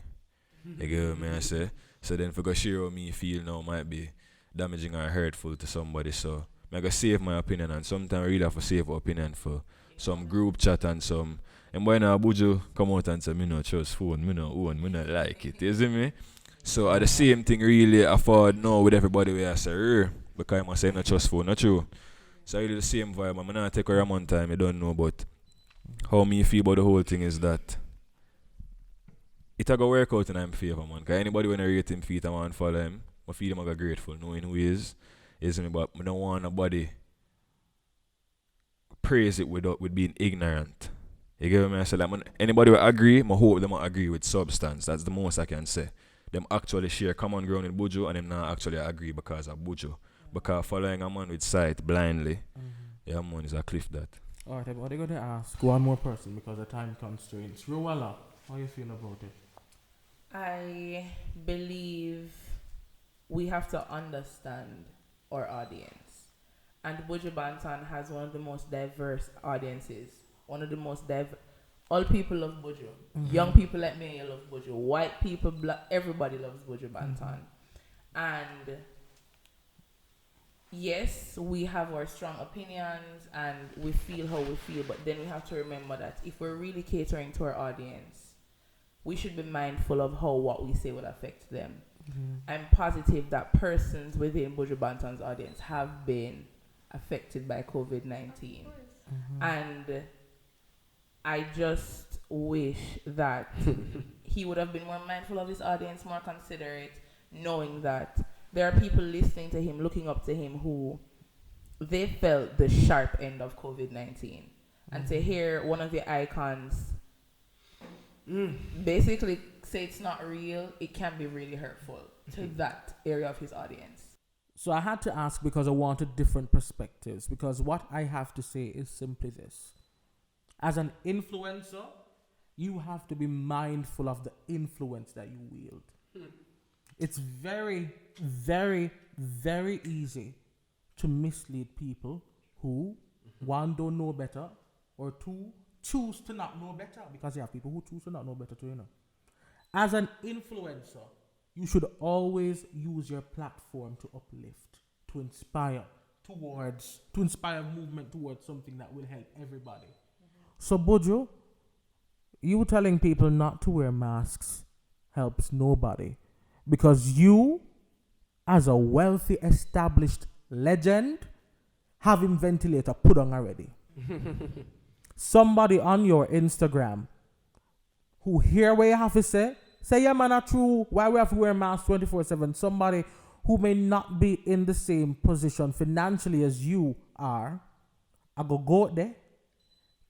You get what I say? So then if I go share how me feel now might be damaging or hurtful to somebody. So I'm going to save my opinion, and sometimes I really have to save my opinion for some group chat and some. And when Buju come out and say, me no trust phone, me no own, me no like it. You see me? So at the same thing really afford now with everybody where I say, because I say no trust phone, not true. So really the same vibe. I'm not take a Ramon time, I don't know, but how me feel about the whole thing is that it go work out in my favor, man. Because anybody when I rate him feet, I want to follow him. I feel him I go grateful, knowing who he is. You see me? But I don't want nobody praise it with being ignorant. You get what I say? Like, anybody will agree, I hope them will agree with substance. That's the most I can say. Them actually share common ground in Buju and them not actually agree because of Buju. Because following a man with sight blindly, yeah, man is a cliff that. Alright, I'm only going to ask one more person because of time constraints. Rueyella, how you feel about it? I believe we have to understand our audience. And Buju Banton has one of the most diverse audiences. One of the most all people love Buju. Young people like me love Buju. White people, everybody loves Buju Banton. And yes, we have our strong opinions and we feel how we feel, but then we have to remember that if we're really catering to our audience, we should be mindful of how what we say will affect them. I'm positive that persons within Buju Banton's audience have been affected by COVID-19. And I just wish that he would have been more mindful of his audience, more considerate, knowing that there are people listening to him, looking up to him, who they felt the sharp end of COVID-19. And to hear one of the icons basically say it's not real, it can be really hurtful to that area of his audience. So I had to ask because I wanted different perspectives. Because what I have to say is simply this. As an influencer, you have to be mindful of the influence that you wield. It's very, very, very easy to mislead people who, one, don't know better, or two, choose to not know better, because you have people who choose to not know better too, you know. As an influencer, you should always use your platform to uplift, to inspire movement towards something that will help everybody. So Buju, you telling people not to wear masks helps nobody, because you, as a wealthy, established legend, have him ventilator put on already. Somebody on your Instagram who hear what you have to say, yeah man, not true, why we have to wear masks 24/7. Somebody who may not be in the same position financially as you are, I go out there,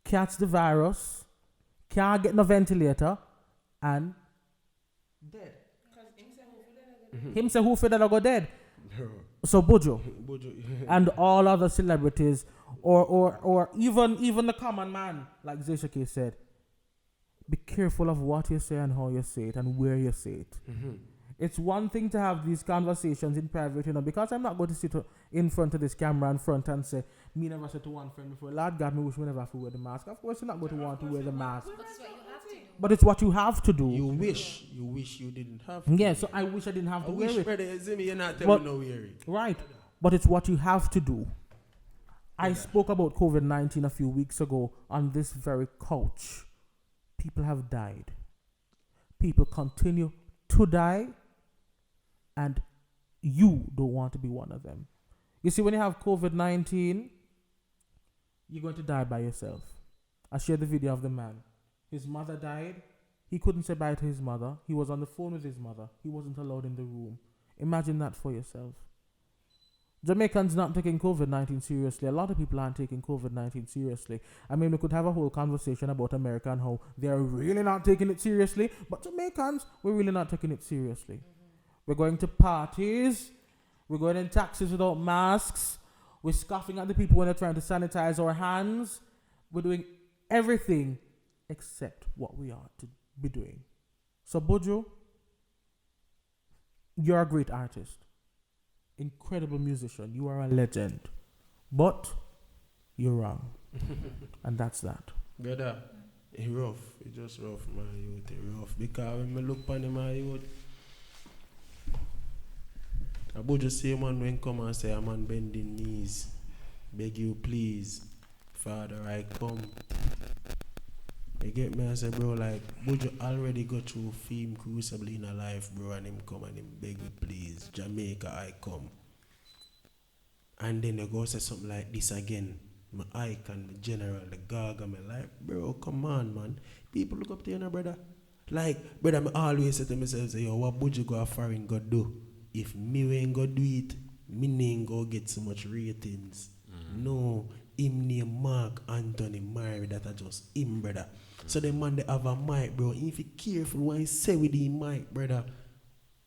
catch the virus, can't get no ventilator, and dead. Him say who feel that I go dead. So Buju and all other celebrities, or even the common man, like Zeshake said, be careful of what you say and how you say it and where you say it. It's one thing to have these conversations in private, you know, because I'm not going to sit in front of this camera in front and say, me never said to one friend before, Lord God, me wish we never have to wear the mask. Of course you're not going to want to wear the mask. But it's what you have to do. You wish you didn't have to. Yeah, so I wish I didn't have to wear it. Brother, you're not telling me no wear it. Right. But it's what you have to do. I spoke about COVID-19 a few weeks ago on this very couch. People have died. People continue to die. And you don't want to be one of them. You see, when you have COVID-19, you're going to die by yourself. I shared the video of the man. His mother died. He couldn't say bye to his mother. He was on the phone with his mother. He wasn't allowed in the room. Imagine that for yourself. Jamaicans not taking COVID-19 seriously. A lot of people aren't taking COVID-19 seriously. I mean, we could have a whole conversation about America and how they're really not taking it seriously. But Jamaicans, we're really not taking it seriously. We're going to parties. We're going in taxis without masks. We're scoffing at the people when they're trying to sanitize our hands. We're doing everything except what we ought to be doing. So Buju, you're a great artist. Incredible musician. You are a legend. But you're wrong. And that's that. Brother, it's rough. It's just rough, my youth. It's rough. Because when I look upon him, my youth, I would just say, man, when come and say, I'm on bending knees. Beg you, please. Father, I come. You get me? I say, bro, like, Buju already got through Fame Crucible in a life, bro, and him come and him beg me, please. Jamaica, I come. And then you go say something like this again. My icon, my general, the gaga, my life. Bro, come on, man. People look up to you, no, brother. Like, brother, I always say to myself, say, yo, what Buju go a foreign go do? If me ain't go do it, me ain't go get so much ratings. No, him name Mark Anthony Mary that are just him, brother. So the man they have a mic, bro. If you careful what he say with the mic, brother.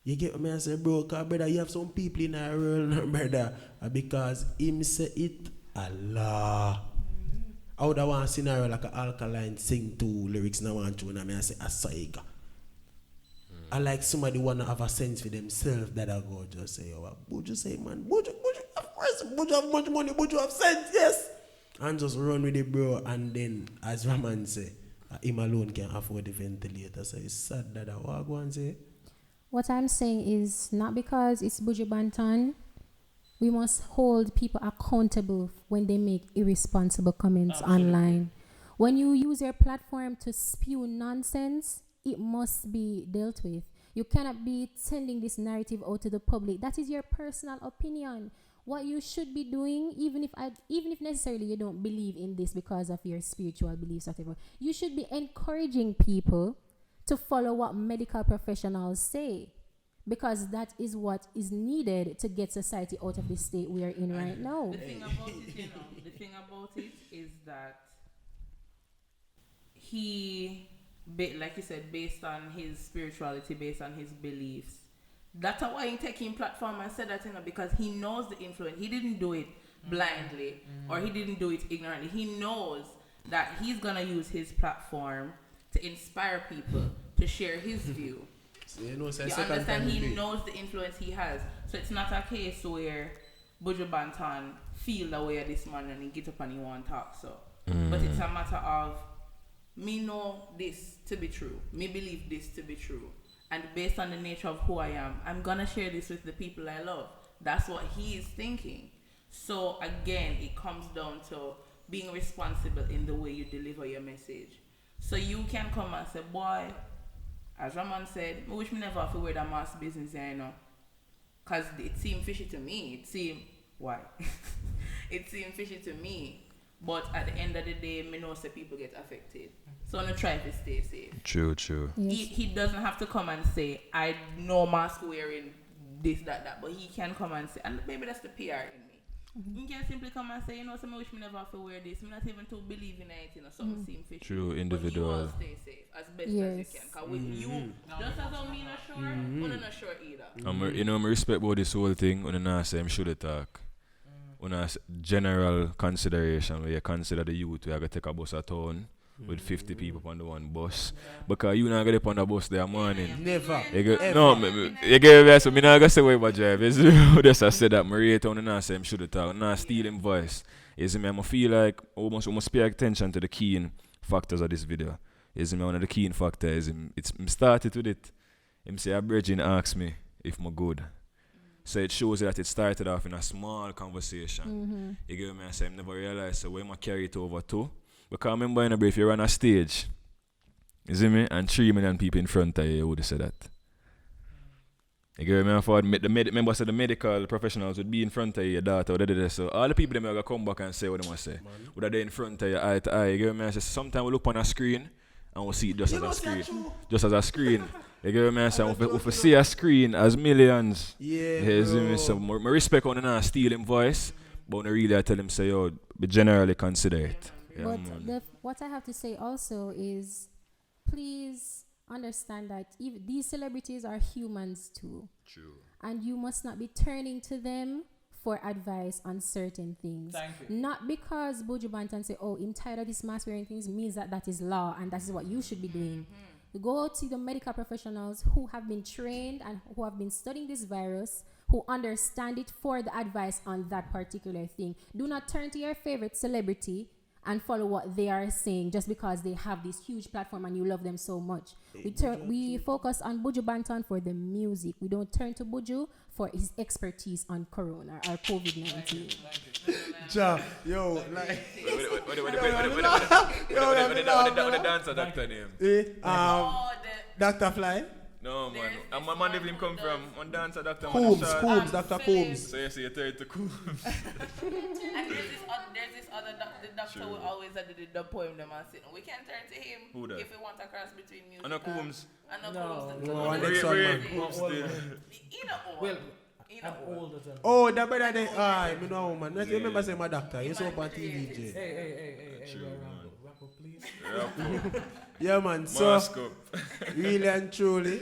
You get what me I say, bro? Cause brother, you have some people in our world, brother. Because him say it Allah. I would have one scenario like an alkaline sing two lyrics now one tune and I say a saiga. I like somebody wanna have a sense for themselves that I go just say, oh, Buju say man, Buju of course, Buju have much money, Buju have sense, yes. And just run with it, bro. And then as Ramon say, him alone can afford the ventilator. So it's sad that I go and say. What I'm saying is not because it's Buju Banton, we must hold people accountable when they make irresponsible comments online. When you use your platform to spew nonsense, it must be dealt with. You cannot be sending this narrative out to the public. That is your personal opinion. What you should be doing, even if necessarily you don't believe in this because of your spiritual beliefs, whatever, you should be encouraging people to follow what medical professionals say, because that is what is needed to get society out of the state we are in right now. The thing about it, the thing about it is that he, like you said, based on his spirituality, based on his beliefs, that's why he taking platform and said that, because he knows the influence. He didn't do it blindly, or he didn't do it ignorantly. He knows that he's gonna use his platform to inspire people to share his view. So you understand? He knows the influence he has. So it's not a case where Buju Banton feel the way of this man and he get up and he want to talk. So, but it's a matter of me know this to be true. Me believe this to be true. And based on the nature of who I am, I'm gonna share this with the people I love. That's what he is thinking. So again, it comes down to being responsible in the way you deliver your message. So you can come and say, boy, as Ramon said, I wish me never have to wear that mask business here, because it seemed fishy to me. It seemed fishy to me. But at the end of the day, me know say people get affected. So I'm going to try to stay safe. True. Yes. He doesn't have to come and say, I know mask wearing this, that. But he can come and say, and maybe that's the PR in me. You can simply come and say, I wish me never have to wear this. I'm not even to believe in anything or something seem fishy. True, individual. But you all stay safe as best as you can. Because with you, just as I'm not sure, I'm not sure either. I respect about this whole thing. When I say I should talk. When I general consideration, where you consider the youth, we are going to take a bus at town with 50 people on the one bus. Because you not going to on the bus there morning. Never. You get me, so I'm not going to say where I drive. Just I said that, I rate on and I say I should talk. I'm not stealing voice. I feel like we must pay attention to the key factors of this video. One of the key factors is I started with it. Him say a brethren asked me if I'm good. So it shows that it started off in a small conversation. You get me? I say I never realized so when I carry it over to. Because I remember if you're on a stage, you see me, and 3 million people in front of you would say that. You get me? Remember the medical professionals would be in front of your daughter, so all the people them are gonna come back and say what they must say. Would they in front of you eye to eye? You get me? I say sometimes we look on a screen and we see it just as a screen. Just as a screen. You get me? I say if we see a screen as millions. Yeah. You see me? So I respect on and steal him voice, but I really tell him say yo, be generally consider it. Yeah, but what I have to say also is, please understand that these celebrities are humans too. True. And you must not be turning to them for advice on certain things. Thank you. Not because Buju Banton say, oh, I'm tired of this mask wearing things, means that is law and that is what you should be doing. You go to the medical professionals who have been trained and who have been studying this virus, who understand it for the advice on that particular thing. Do not turn to your favorite celebrity and follow what they are saying just because they have this huge platform and you love them so much. We focus on Buju Banton for the music. We don't turn to Buju for his expertise on Corona or COVID-19. Yo, like... What the dancer doctor name? Dr. Fly? No, man. And my man him come from one dancer doctor. Coombs, Dr. Coombs. So you see you turn to Coombs. And there's this other the doctor who always do the poem them and say, we can turn to him if we want a cross between music and Coombs. and Coombs. No, next one, man. Well, I'm older than Oh, that brother there. Ah, me know man. You remember saying my doctor. You saw up on TV, J. Hey, True, wrap up, please. Yeah, man. So, Mask up. really and truly,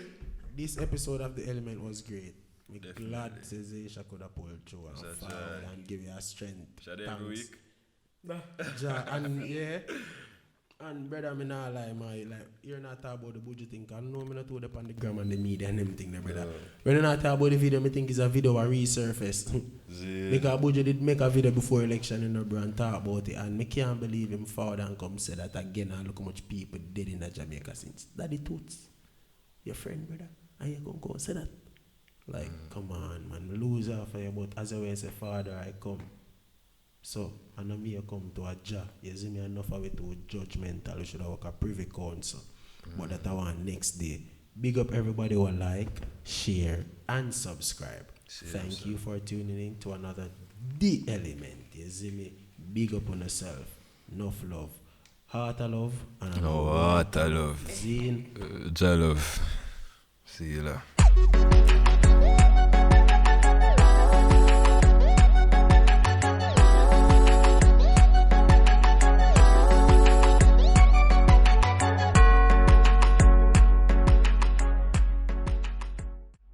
this episode of The Element was great. We're Definitely. glad Zesha could have pulled through and Such forward a- and give you a strength. Should I every week? Ja, and yeah. And brother, me not lie, my like you're not talking about the budget thing. I know me not told up on the gram and the media and everything, there, brother. When you not talk about the video, me think it's a video that resurfaced. Because budget did make a video before election in the brand talk about it, and me can't believe him forward and come say that again. And look how much people dead in Jamaica since. Daddy Toots, your friend, brother, and you gonna go and say that? Like, come on, man, lose half of you, but as I always say, Father, I come. So, and I'm here come to a job. You see me enough of it to judgmental. You should have work a privy council. But that I want next day. Big up everybody who like, share, and subscribe. Thank you for tuning in to another The Element. You see me? Big up on yourself. Enough love. Heart of love. And No, what I love. Zine. Ja love. See you later.